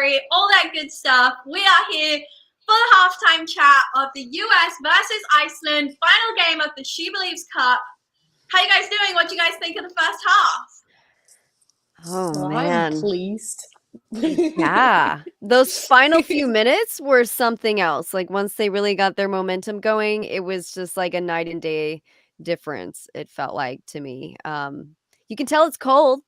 FeBREWary, all that good stuff. We are here for the halftime chat of the US versus Iceland final game of the SheBelieves Cup. How you guys doing? What do you guys think of the first half? Oh, I'm man. pleased. Yeah. Those final few minutes were something else. Like, once they really got their momentum going, it was just like a night and day difference, it felt like to me. You can tell it's cold.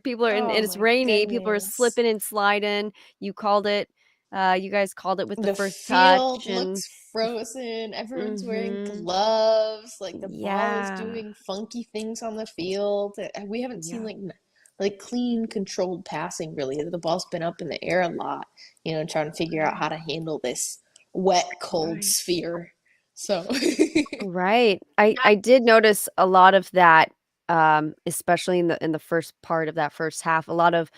People are and Oh it's my rainy. People are goodness. slipping and sliding. You called it. You guys called it with the The first touch field and looks frozen. Everyone's wearing mhm. gloves. Like the ball is Yeah. doing funky things on the field. We haven't seen Yeah. like clean, controlled passing really. The ball's been up in the air a lot, trying to figure out how to handle this wet, cold Right. sphere. So Right. I did notice a lot of that, especially in the first part of that first half. A lot of,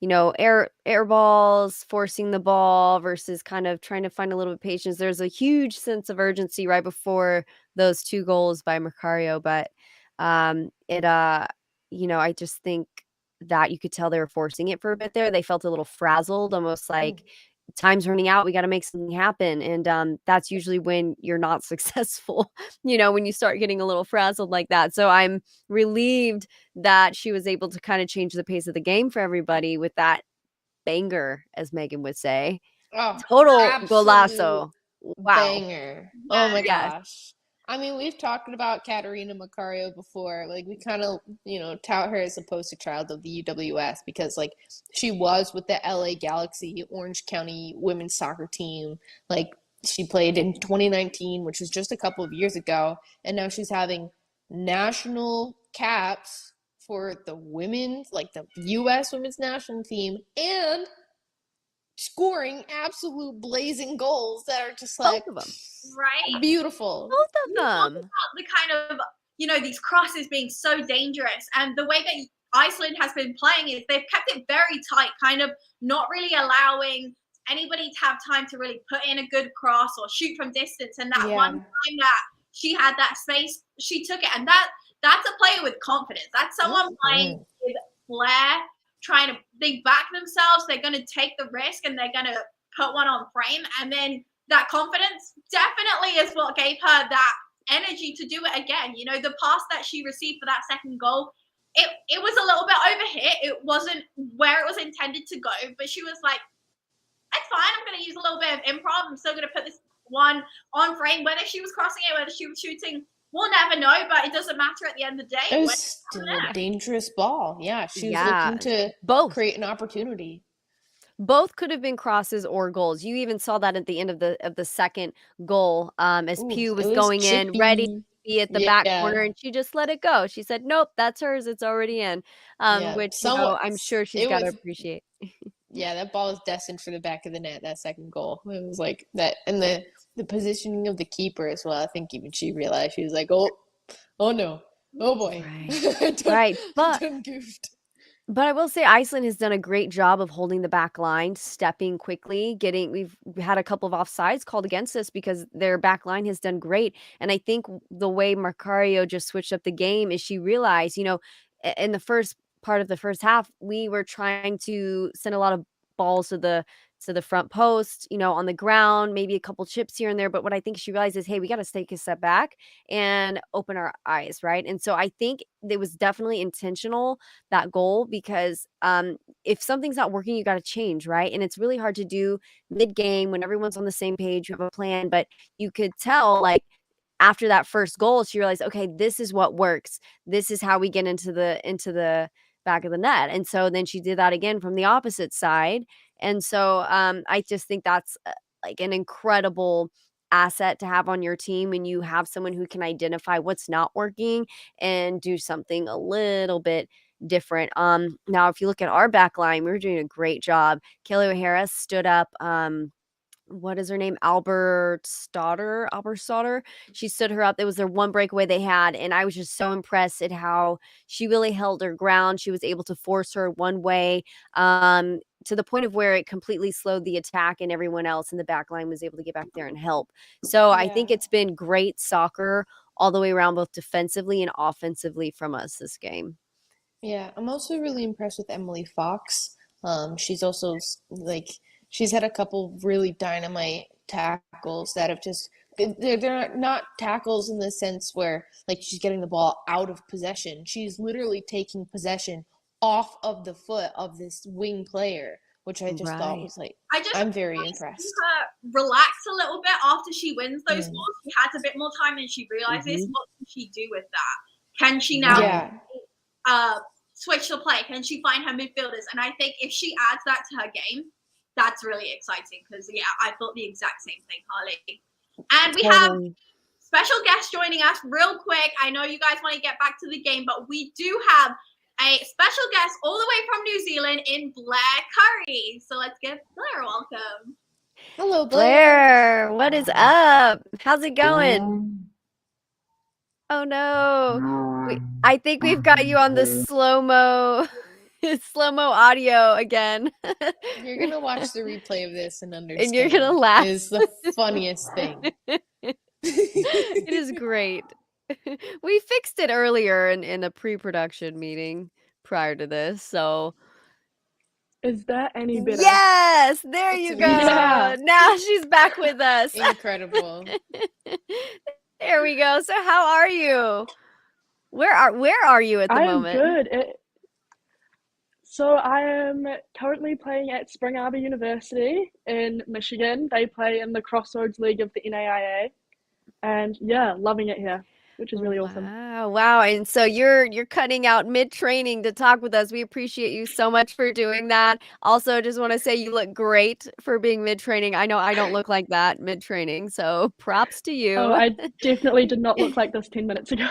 air balls, forcing the ball versus kind of trying to find a little bit of patience. There's a huge sense of urgency right before those two goals by Macario, but I just think that you could tell they were forcing it for a bit there. They felt a little frazzled, almost like time's running out, we got to make something happen. And that's usually when you're not successful, when you start getting a little frazzled like that. So I'm relieved that she was able to kind of change the pace of the game for everybody with that banger, as Megan would say. oh, Total absolute golazo. Wow. banger. Oh Yeah, my Yes. gosh. I mean, we've talked about Katerina Macario before. Like, we kind of, tout her as a poster child of the UWS because, like, she was with the LA Galaxy, Orange County women's soccer team. Like, she played in 2019, which was just a couple of years ago. And now she's having national caps for the women's, like, the US women's national team. And scoring absolute blazing goals that are just Both like of them. right. beautiful. Both of You talk them. about the kind of, these crosses being so dangerous, and the way that Iceland has been playing is they've kept it very tight, kind of not really allowing anybody to have time to really put in a good cross or shoot from distance. And that one Yeah. time that she had that space, she took it, and that's a player with confidence. That's someone playing with flair, trying to they back themselves. They're going to take the risk and they're going to put one on frame, and then that confidence definitely is what gave her that energy to do it again. The pass that she received for that second goal, it was a little bit overhit. It wasn't where it was intended to go, but she was like, that's fine. I'm going to use a little bit of improv. I'm still going to put this one on frame. Whether she was crossing it, whether she was shooting, we'll never know, but it doesn't matter at the end of the day. It was still a dangerous ball. Yeah, she was Yeah. looking to Both. create an opportunity. Both could have been crosses or goals. You even saw that at the end of the second goal, as Ooh, Pugh it was was going in, ready to chippy. be at the back Yeah, corner, and she just let it go. She said, "Nope, that's hers. It's already in," yeah. which, Somewhat. I'm sure she's It gotta was. appreciate. Yeah, that ball was destined for the back of the net. That second goal. It was like that, and the positioning of the keeper as well. I think even she realized she was like, oh no, oh boy, Right. done, Right, done goofed. but I will say Iceland has done a great job of holding the back line, stepping quickly, we've had a couple of offsides called against us because their back line has done great. And I think the way Macario just switched up the game is she realized, in the first part of the first half, we were trying to send a lot of balls to the front post, on the ground, maybe a couple chips here and there. But what I think she realized is, hey, we got to take a step back and open our eyes, right? And so I think it was definitely intentional, that goal, because if something's not working, you got to change, right? And it's really hard to do mid game when everyone's on the same page, you have a plan, but you could tell, like, after that first goal, she realized, okay, this is what works. This is how we get into the back of the net. And so then she did that again from the opposite side. And so I just think that's like an incredible asset to have on your team when you have someone who can identify what's not working and do something a little bit different. Now, if you look at our back line, we were doing a great job. Kaylee O'Hara stood up. What is her name? Albert Stoddard. She stood her up. It was their one breakaway they had, and I was just so impressed at how she really held her ground. She was able to force her one way, to the point of where it completely slowed the attack, and everyone else in the back line was able to get back there and help. So I think Yeah. it's been great soccer all the way around, both defensively and offensively from us this game. Yeah, I'm also really impressed with Emily Fox. She's also like She's had a couple really dynamite tackles that have just they're not tackles in the sense where like she's getting the ball out of possession. She's literally taking possession off of the foot of this wing player, which I just thought was like, I'm very impressed. Her relax a little bit after she wins those balls. She has a bit more time and she realizes what can she do with that? Can she now switch the play? Can she find her midfielders? And I think if she adds that to her game, that's really exciting because I thought the exact same thing, Harlie. And we have special guest joining us real quick. I know you guys want to get back to the game, but we do have a special guest all the way from New Zealand in Blair Currie. So let's give Blair a welcome. Hello, Blair. What is up? How's it going? Oh no. I think we've got you on the slow-mo audio again. You're going to watch the replay of this and understand. And you're going to laugh. It is the funniest thing. It is great. We fixed it earlier in a pre-production meeting prior to this, so is that any better? Yes, there you go. Yeah. Now she's back with us. Incredible. There we go. So how are you? Where are you at the moment? I'm good. So I am currently playing at FeBREWary University in Michigan. They play in the Crossroads League of the NAIA. And yeah, loving it here, which is really awesome. Wow. And so you're cutting out mid-training to talk with us. We appreciate you so much for doing that. Also, just want to say you look great for being mid-training. I know I don't look like that mid-training, so props to you. Oh, I definitely did not look like this 10 minutes ago.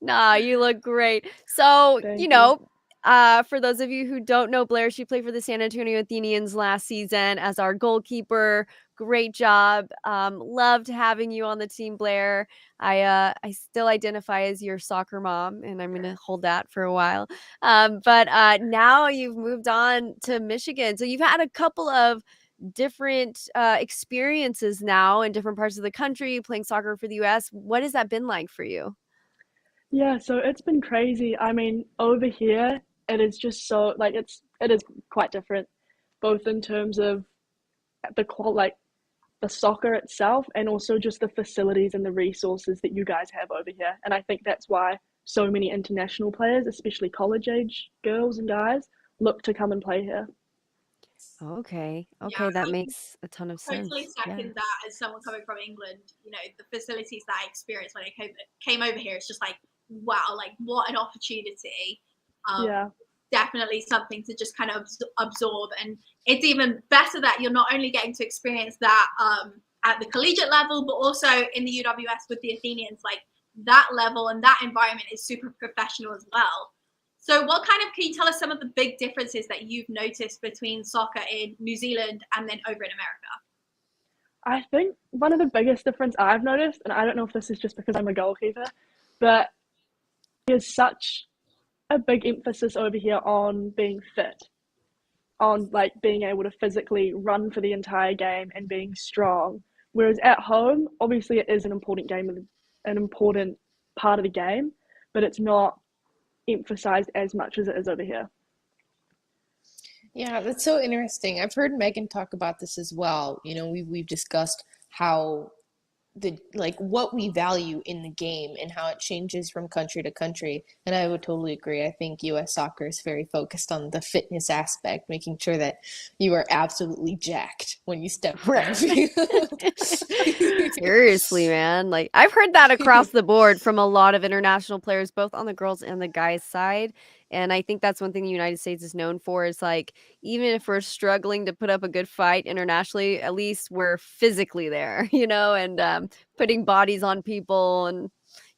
Nah, you look great. So, Thank you know, for those of you who don't know Blair, she played for the San Antonio Athenians last season as our goalkeeper. Great job. Loved having you on the team, Blair. I still identify as your soccer mom, and I'm going to hold that for a while. But now you've moved on to Michigan. So you've had a couple of different experiences now in different parts of the country playing soccer for the US. What has that been like for you? Yeah, so it's been crazy. I mean, over here, it is just so, like, it is quite different, both in terms of the soccer itself and also just the facilities and the resources that you guys have over here. And I think that's why so many international players, especially college-age girls and guys, look to come and play here. Okay, that makes a ton of sense. Totally second that as someone coming from England. You know, the facilities that I experienced when I came over here, it's just like, wow, like what an opportunity. Definitely something to just kind of absorb. And it's even better that you're not only getting to experience that at the collegiate level, but also in the UWS with the Athenians. Like that level and that environment is super professional as well. So can you tell us some of the big differences that you've noticed between soccer in New Zealand and then over in America? I think one of the biggest difference I've noticed, and I don't know if this is just because I'm a goalkeeper, but there's such a big emphasis over here on being fit, on like being able to physically run for the entire game and being strong. Whereas at home, obviously it is an important game, an important part of the game, but it's not emphasized as much as it is over here. Yeah, that's so interesting. I've heard Megan talk about this as well. You know, we've discussed how what we value in the game and how it changes from country to country. And I would totally agree. I think US soccer is very focused on the fitness aspect, making sure that you are absolutely jacked when you step on the field. Seriously, man. Like I've heard that across the board from a lot of international players, both on the girls and the guys side. And I think that's one thing the United States is known for is like, even if we're struggling to put up a good fight internationally, at least we're physically there, you know, and putting bodies on people and,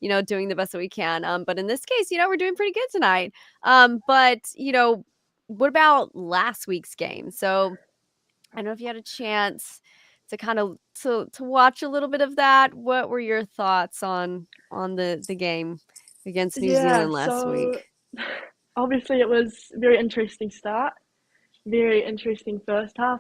you know, doing the best that we can. But in this case, you know, we're doing pretty good tonight. But, you know, what about last week's game? So I don't know if you had a chance to kind of to watch a little bit of that. What were your thoughts on the game against New Zealand last week? Obviously, it was a very interesting start, very interesting first half.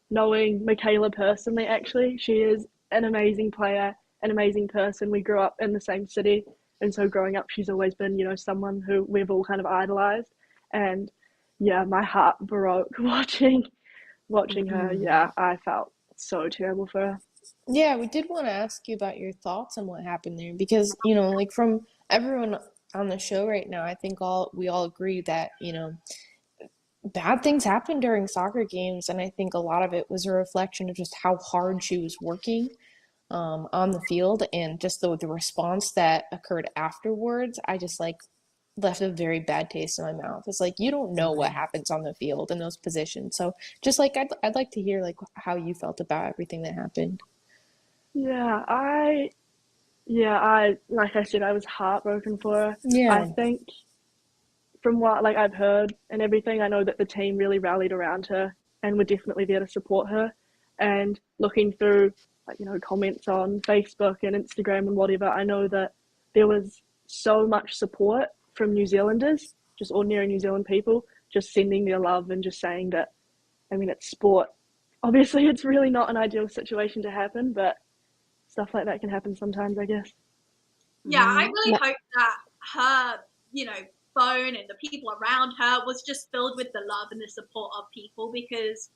Knowing Michaela personally, actually, she is an amazing player, an amazing person. We grew up in the same city, and so growing up, she's always been, you know, someone who we've all kind of idolized. And yeah, my heart broke watching her. Mm. Yeah, I felt so terrible for her. Yeah, we did want to ask you about your thoughts on what happened there because, you know, like from everyone on the show right now, I think we all agree that, you know, bad things happen during soccer games, and I think a lot of it was a reflection of just how hard she was working on the field, and just the response that occurred afterwards. I just like left a very bad taste in my mouth. It's like you don't know what Right. happens on the field in those positions. So just like I'd like to hear like how you felt about everything that happened. Yeah, I like I said, I was heartbroken for her. I Yeah. think from what like I've heard and everything, I know that the team really rallied around her and were definitely there to support her. And looking through like comments on Facebook and Instagram and whatever, I know that there was so much support from New Zealanders, just ordinary New Zealand people, just sending their love and just saying that. I mean, it's sport. Obviously, it's really not an ideal situation to happen, but stuff like that can happen sometimes, I guess. Yeah, I really No. hope that her, phone and the people around her was just filled with the love and the support of people, because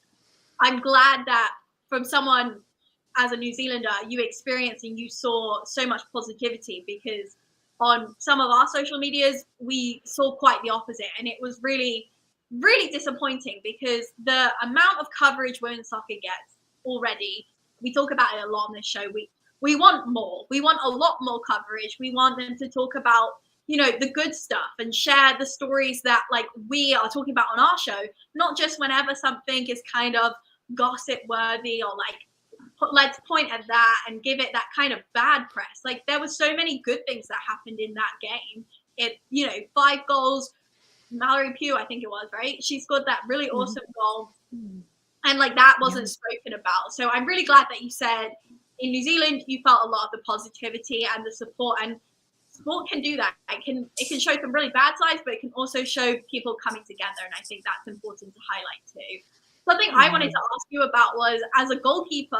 I'm glad that from someone as a New Zealander, you experienced and you saw so much positivity, because on some of our social medias, we saw quite the opposite. And it was really, really disappointing, because the amount of coverage women's soccer gets already, we talk about it a lot on this show. We want more. We want a lot more coverage. We want them to talk about, the good stuff and share the stories that like we are talking about on our show, not just whenever something is kind of gossip worthy or like let's point at that and give it that kind of bad press. Like there was so many good things that happened in that game. 5 goals. Mallory Pugh, I think it was, right? She scored that really awesome goal. And like that wasn't spoken about. So I'm really glad that you said in New Zealand you felt a lot of the positivity and the support, and sport can do that. It can show some really bad sides, but it can also show people coming together, and I think that's important to highlight too. Something I wanted to ask you about was, as a goalkeeper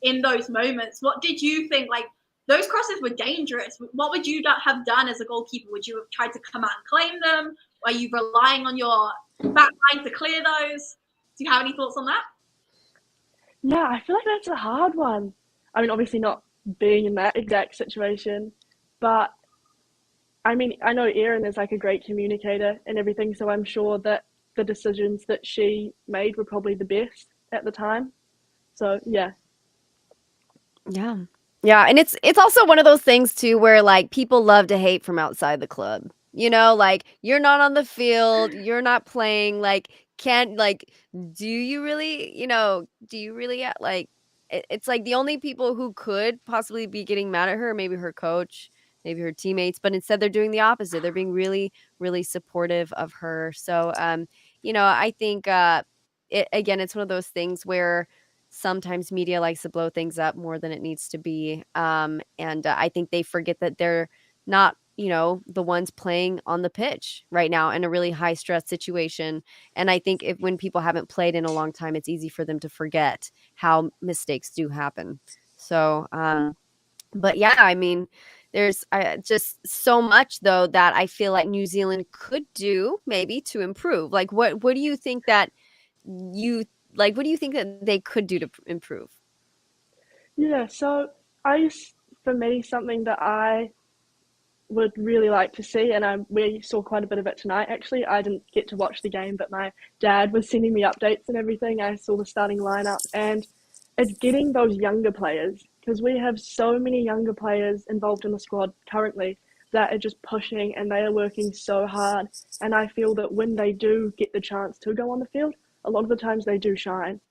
in those moments, what did you think? Like, those crosses were dangerous. What would you have done as a goalkeeper? Would you have tried to come out and claim them? Are you relying on your back line to clear those? Do you have any thoughts on that? Yeah, I feel like that's a hard one. I mean, obviously not being in that exact situation, but I mean, I know Erin is like a great communicator and everything, so I'm sure that the decisions that she made were probably the best at the time. So yeah. Yeah. Yeah, and it's also one of those things too where like people love to hate from outside the club. Like you're not on the field, you're not playing, like can't like do you really like it's like the only people who could possibly be getting mad at her, maybe her coach, maybe her teammates, but instead they're doing the opposite. They're being really, really supportive of her. So I think it's one of those things where sometimes media likes to blow things up more than it needs to be. And I think they forget that they're not, the ones playing on the pitch right now in a really high stress situation. And I think when people haven't played in a long time, it's easy for them to forget how mistakes do happen. So, but yeah, I mean, there's just so much though that I feel like New Zealand could do maybe to improve. Like, what do you think that you what do you think that they could do to improve? Yeah, so for me, something that I would really like to see, and we saw quite a bit of it tonight. Actually, I didn't get to watch the game, but my dad was sending me updates and everything. I saw the starting lineup, and it's getting those younger players, because we have so many younger players involved in the squad currently that are just pushing and they are working so hard. And I feel that when they do get the chance to go on the field, a lot of the times they do shine.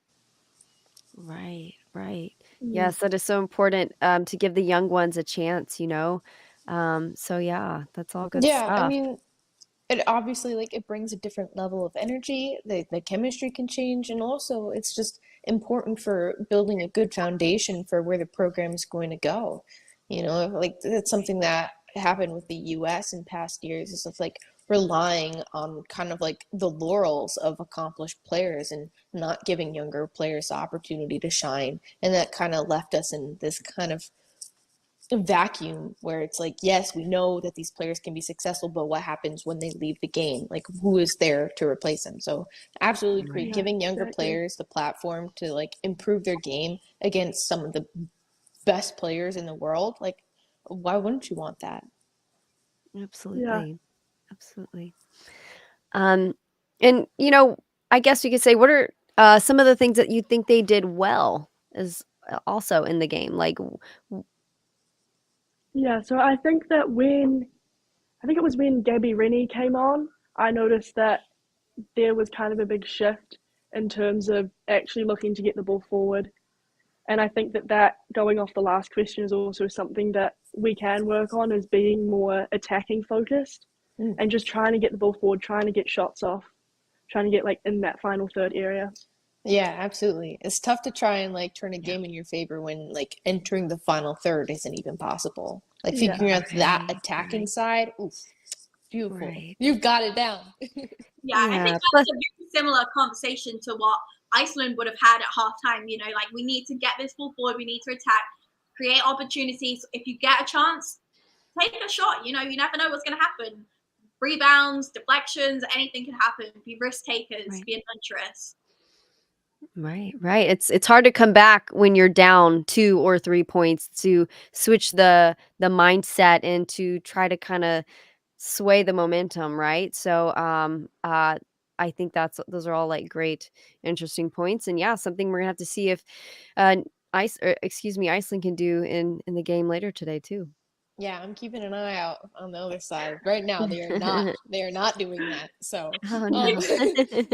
Right, right. Mm. Yes, that is so important to give the young ones a chance. So yeah, that's all good Yeah, I stuff. mean, it obviously like it brings a different level of energy. The chemistry can change, and also it's just important for building a good foundation for where the program is going to go. Like that's something that happened with the US in past years, is of like relying on kind of like the laurels of accomplished players and not giving younger players the opportunity to shine. And that kind of left us in this kind of vacuum where it's like, yes, we know that these players can be successful, but what happens when they leave the game? Like, who is there to replace them? So absolutely agree. Right. Giving younger exactly. players the platform to like improve their game against some of the best players in the world, like, why wouldn't you want that? Absolutely. Absolutely. And you know, I guess you could say, what are some of the things that you think they did well is also in the game? Like, Yeah, so I think that it was when Gabby Rennie came on, I noticed that there was kind of a big shift in terms of actually looking to get the ball forward. And I think that going off the last question is also something that we can work on, is being more attacking focused and just trying to get the ball forward, trying to get shots off, trying to get like in that final third area. Yeah, absolutely. It's tough to try and like turn a game in your favor when like entering the final third isn't even possible. Like Yeah. figuring out that Right, attacking right. side, oof, beautiful. Right. You've got it down. Yeah, I think Yeah, that's plus a very similar conversation to what Iceland would have had at halftime. You know, like we need to get this ball forward, we need to attack, create opportunities. If you get a chance, take a shot. You know, you never know what's going to happen. Rebounds, deflections, anything can happen. Be risk takers, Right. be adventurous. Right. It's hard to come back when you're down 2 or 3 points, to switch the mindset and to try to kind of sway the momentum, right? So I think those are all like great, interesting points. And yeah, something we're gonna have to see if Iceland can do in the game later today too. Yeah, I'm keeping an eye out on the other side. Right now, they are not doing that. So, Oh um, no.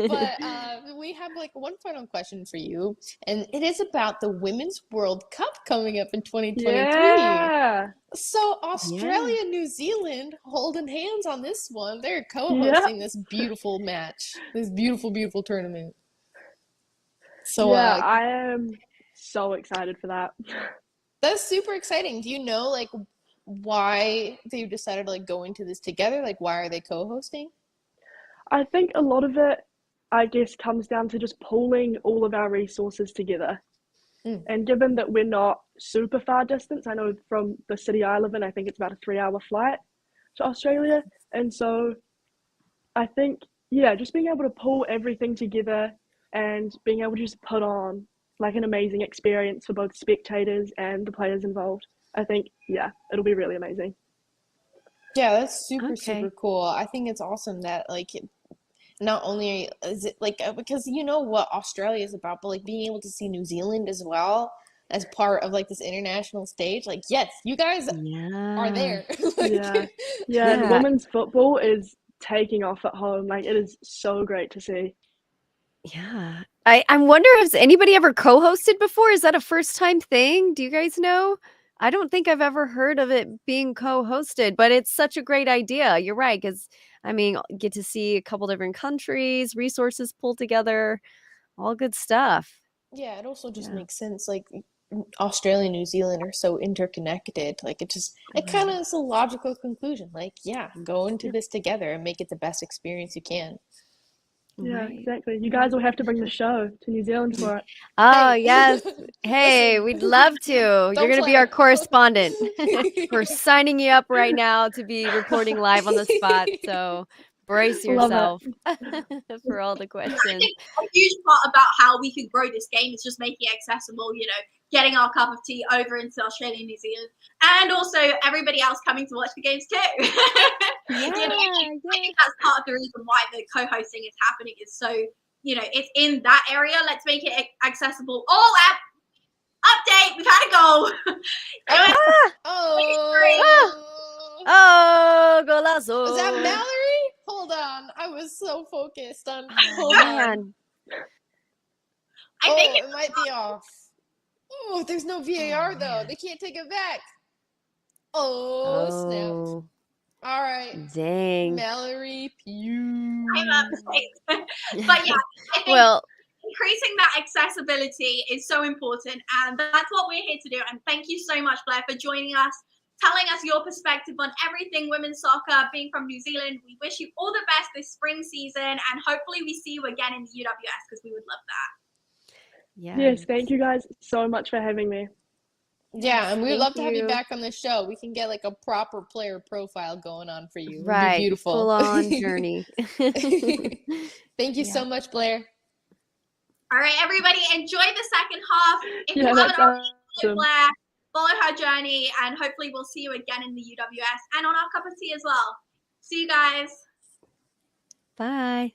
but we have like one final question for you, and it is about the Women's World Cup coming up in 2023. Yeah. So Yeah. Australia, New Zealand holding hands on this one. They're Yeah. co-hosting this beautiful match, this beautiful, beautiful tournament. So Yeah, I am so excited for that. that's super exciting. Do you know like why they decided to like go into this together? Like why are they co-hosting? I think a lot of it, I guess, comes down to just pooling all of our resources together. Mm. And given that we're not super far distance, I know from the city I live in, I think it's about a 3-hour flight to Australia. And so I think, yeah, just being able to pull everything together and being able to just put on like an amazing experience for both spectators and the players involved. I think, yeah, it'll be really amazing. Yeah, that's super, super Okay. cool. I think it's awesome that like not only is it like because you know what Australia is about, but like being able to see New Zealand as well as part of like this international stage. Like, yes, you guys are Yeah. there. Yeah. Like, Yeah, and Yeah. women's football is taking off at home. Like, it is so great to see. Yeah. I wonder, has anybody ever co-hosted before? Is that a first time thing? Do you guys know? I don't think I've ever heard of it being co-hosted, but it's such a great idea. You're right, because I mean, get to see a couple different countries, resources pulled together, all good stuff. yeah, it also just Yeah. makes sense. Like Australia and New Zealand are so interconnected. Like it kind Right. of is a logical conclusion. Like, yeah, go into Yep. this together and make it the best experience you can. Yeah, Right. exactly. You guys will have to bring the show to New Zealand for it. Oh, Hey, yes. Hey, listen, we'd love to. You're don't going to be our play. correspondent. We're signing you up right now to be reporting live on the spot. So brace Love it. yourself for all the I questions. think a huge part about how we could grow this game is just making it accessible, you know, getting our cup of tea over into Australia and New Zealand, and also everybody else coming to watch the games too. Yeah, You know, I yeah. think that's part of the reason why the co-hosting is happening, is so, you know, it's in that area. Let's make it accessible. All app update. We've had a goal. Ah! Oh, Oh, is that golazo. Mallory? Hold on, I was so focused on. Oh, Hold on. man. I think It might be off. Oh, there's no VAR though. man. They can't take it back. Oh, snapped. Oh, All right, dang. Mallory Pugh. I'm upset. But yeah, I think Well, increasing that accessibility is so important, and that's what we're here to do. And thank you so much, Blair, for joining us, telling us your perspective on everything women's soccer. Being from New Zealand, we wish you all the best this spring season, and hopefully we see you again in the UWS, because we would love that. Yes, yes. thank you guys so much for having me. Yeah, and we would love to have you you. back on the show. We can get like a proper player profile going on for you. It would be Right. beautiful. Full on journey. Thank you Yeah. so much, Blair. All right, everybody, enjoy the second half. If you Yeah, haven't that's already awesome. followed Blair, follow her journey, and hopefully we'll see you again in the UWS and on our cup of tea as well. See you guys. Bye.